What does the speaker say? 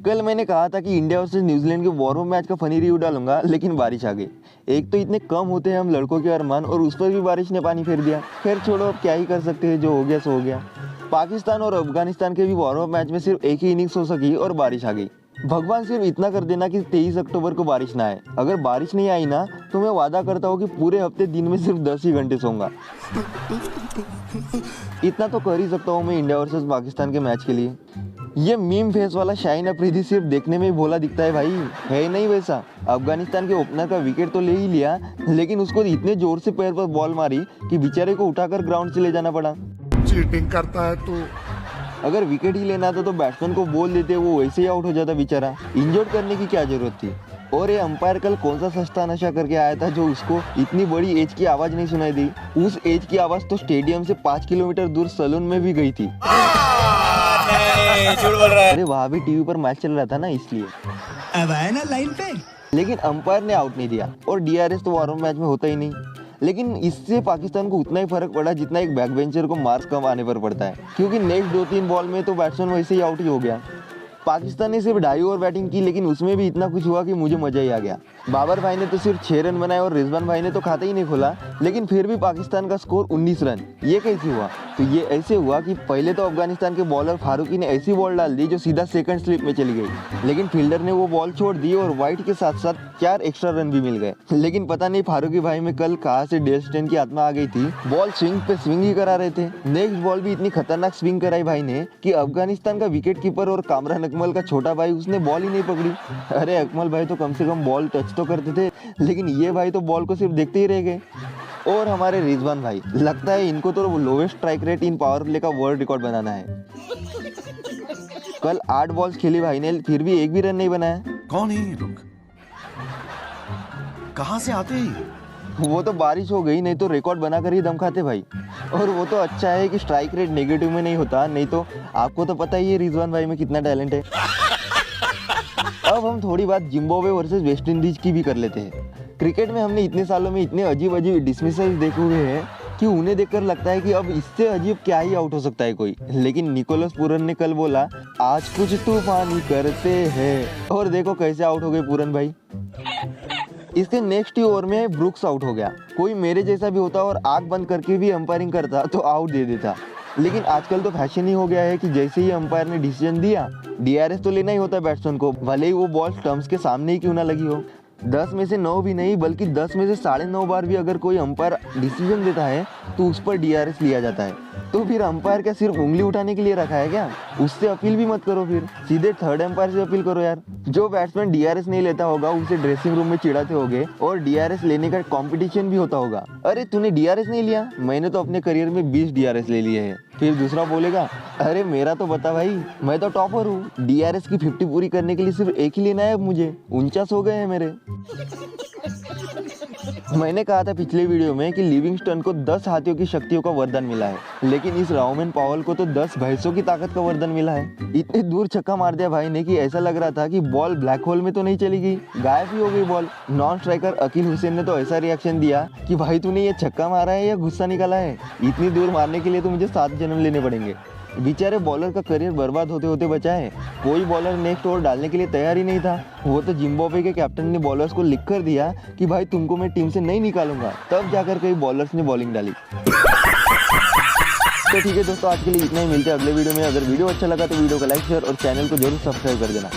कल मैंने कहा था कि इंडिया वर्सेस न्यूजीलैंड के वॉर मैच का फनी रिव्यू डालूंगा, लेकिन बारिश आ गई। एक तो इतने कम होते हैं हम लड़कों के अरमान, और उस पर भी बारिश ने पानी फेर दिया। खैर छोड़ो, अब क्या ही कर सकते हैं, जो हो गया सो हो गया। पाकिस्तान और अफगानिस्तान के भी वॉर मैच में सिर्फ एक ही इनिंग्स हो सकी और बारिश आ गई। भगवान सिर्फ इतना कर देना कि 23 अक्टूबर को बारिश ना आए। अगर बारिश नहीं आई ना, तो मैं वादा करता हूँ कि पूरे हफ्ते दिन में सिर्फ 10 ही घंटे सोऊंगा। इतना तो कर ही सकता हूँ मैं इंडिया वर्सेस पाकिस्तान के मैच के लिए। ये मीम फेस वाला शाहीन अफरीदी सिर्फ देखने में ही भोला दिखता है भाई, है ही नहीं वैसा। अफगानिस्तान के ओपनर का विकेट तो ले ही लिया, लेकिन उसको इतने जोर से पैर पर बॉल मारी कि बेचारे को उठाकर ग्राउंड से ले जाना पड़ा। चीटिंग करता है तू। अगर विकेट ही लेना था तो बैट्समैन को बोल देते, वो वैसे ही आउट हो जाता बेचारा। इंजर्ड करने की क्या जरूरत थी। और ये अंपायर कल कौन सा सस्ता नशा करके आया था जो उसको इतनी बड़ी एज की आवाज नहीं सुनाई दी। उस एज की आवाज तो स्टेडियम से 5 किलोमीटर दूर सलून में भी गई थी। झूठ बोल रहा है। अरे वहाँ भी टीवी पर मैच चल रहा था ना, इसलिए। अब आया ना लाइन पे। लेकिन अंपायर ने आउट नहीं दिया, और डीआरएस तो वॉर मैच में होता ही नहीं। लेकिन इससे पाकिस्तान को उतना ही फर्क पड़ा जितना एक बैक बेंचर को मार्क्स कम आने पर पड़ता है, क्योंकि नेक्स्ट 2-3 बॉल में तो बैट्समैन वैसे ही आउट ही हो गया। पाकिस्तान ने सिर्फ 2.5 ओवर बैटिंग की, लेकिन उसमें भी इतना कुछ हुआ कि मुझे मजा ही आ गया। बाबर भाई ने तो सिर्फ 6 रन बनाए और रिजवान भाई ने तो खाता ही नहीं खोला, लेकिन फिर भी पाकिस्तान का स्कोर 19 रन। ये कैसे हुआ? तो ये ऐसे हुआ कि पहले तो अफगानिस्तान के बॉलर फारूकी ने ऐसी बॉल डाल दी जो सीधा सेकंड स्लिप में चली गई, लेकिन फील्डर ने वो बॉल छोड़ दी और वाइट के साथ साथ 4 एक्स्ट्रा रन भी मिल गए। लेकिन पता नहीं फारूकी भाई में कल कहाँ से डेल स्टेन की आत्मा आ गई थी, बॉल स्विंग पे स्विंग ही करा रहे थे। नेक्स्ट बॉल भी इतनी खतरनाक स्विंग कराई भाई ने कि अफगानिस्तान का विकेट कीपर और कामरान अकमल का छोटा भाई, उसने बॉल ही नहीं पकड़ी। अरे अकमल भाई तो कम से कम बॉल टच तो करते थे, लेकिन ये भाई तो बॉल को सिर्फ देखते ही रह गए। और हमारे रिजवान भाई, लगता है इनको तो lowest strike rate in power play का वर्ल्ड रिकॉर्ड बनाना है। कल 8 बॉल्स खेली भाई ने, फिर भी एक भी रन नहीं बनाया। कौन है ये लोग? कहाँ से आते हैं? वो तो बारिश हो गई, नहीं तो रिकॉर्ड बनाकर ही दम खाते भाई। और वो तो अच्छा है कि स्ट्राइक रेट नेगेटिव में नहीं होता, नहीं तो आपको तो पता ही है रिजवान भाई में कितना टैलेंट है। अब हम थोड़ी बात जिम्बाब्वे वर्सेस वेस्ट इंडीज की भी कर लेते हैं। क्रिकेट में हमने इतने सालों में इतने अजीब अजीब डिसमिसल्स देखे हुए हैं कि उन्हें देखकर लगता है कि अब इससे अजीब क्या ही आउट हो सकता है कोई। लेकिन निकोलस पूरन ने कल बोला, आज कुछ तूफानी करते हैं, और देखो कैसे आउट हो गए पूरन भाई। इसके नेक्स्ट ही ओवर में ब्रुक्स आउट हो गया। कोई मेरे जैसा भी होता और आंख बंद करके भी अंपायरिंग करता तो आउट दे देता। लेकिन आजकल तो फैशन ही हो गया है कि जैसे ही अंपायर ने डिसीजन दिया, डीआरएस तो लेना ही होता है बैट्समैन को, भले ही वो बॉल स्टंप्स के सामने ही क्यों ना लगी हो। 10 में से 9 भी नहीं, बल्कि 10 में से 9.5 बार भी अगर कोई अंपायर डिसीजन देता है तो उस पर डीआरएस लिया जाता है। तो फिर अंपायर क्या सिर्फ उंगली उठाने के लिए रखा है क्या? उससे अपील भी मत करो, फिर सीधे थर्ड अंपायर से अपील करो यार। जो बैट्समैन डीआरएस नहीं लेता होगा उसे ड्रेसिंग रूम में चिढ़ाते होगे, और डीआरएस लेने का कंपटीशन भी होता होगा। अरे तूने डीआरएस नहीं लिया? मैंने तो अपने करियर में 20 डीआरएस ले लिए हैं। फिर दूसरा बोलेगा, अरे मेरा तो बता भाई, मैं तो टॉपर हूँ। डीआरएस की 50 पूरी करने के लिए सिर्फ एक ही लेना है अब मुझे। 49 हो गए हैं मेरे। मैंने कहा था पिछले वीडियो में कि लिविंगस्टन को 10 हाथियों की शक्तियों का वरदान मिला है, लेकिन इस राउमेन पावल को तो 10 भैंसों की ताकत का वरदान मिला है। इतने दूर छक्का मार दिया भाई ने कि ऐसा लग रहा था कि बॉल ब्लैक होल में तो नहीं चली गई, गायब ही हो गई ball. Non striker Akeal Hosein ने तो ऐसा रिएक्शन दिया कि भाई तूने ये छक्का मारा है या गुस्सा निकाला है? इतनी दूर मारने के लिए तो मुझे 7 जन्म लेने पड़ेंगे। बेचारे बॉलर का करियर बर्बाद होते होते बचा है। कोई बॉलर नेक्स्ट ओवर डालने के लिए तैयार ही नहीं था। वो तो जिम्बाब्वे के कैप्टन ने बॉलर्स को लिख कर दिया कि भाई तुमको मैं टीम से नहीं निकालूंगा, तब जाकर कई बॉलर्स ने बॉलिंग डाली। तो ठीक है दोस्तों, आज के लिए इतना ही। मिलते हैं अगले वीडियो में। अगर वीडियो अच्छा लगा तो वीडियो को लाइक शेयर और चैनल को जरूर सब्सक्राइब कर देना।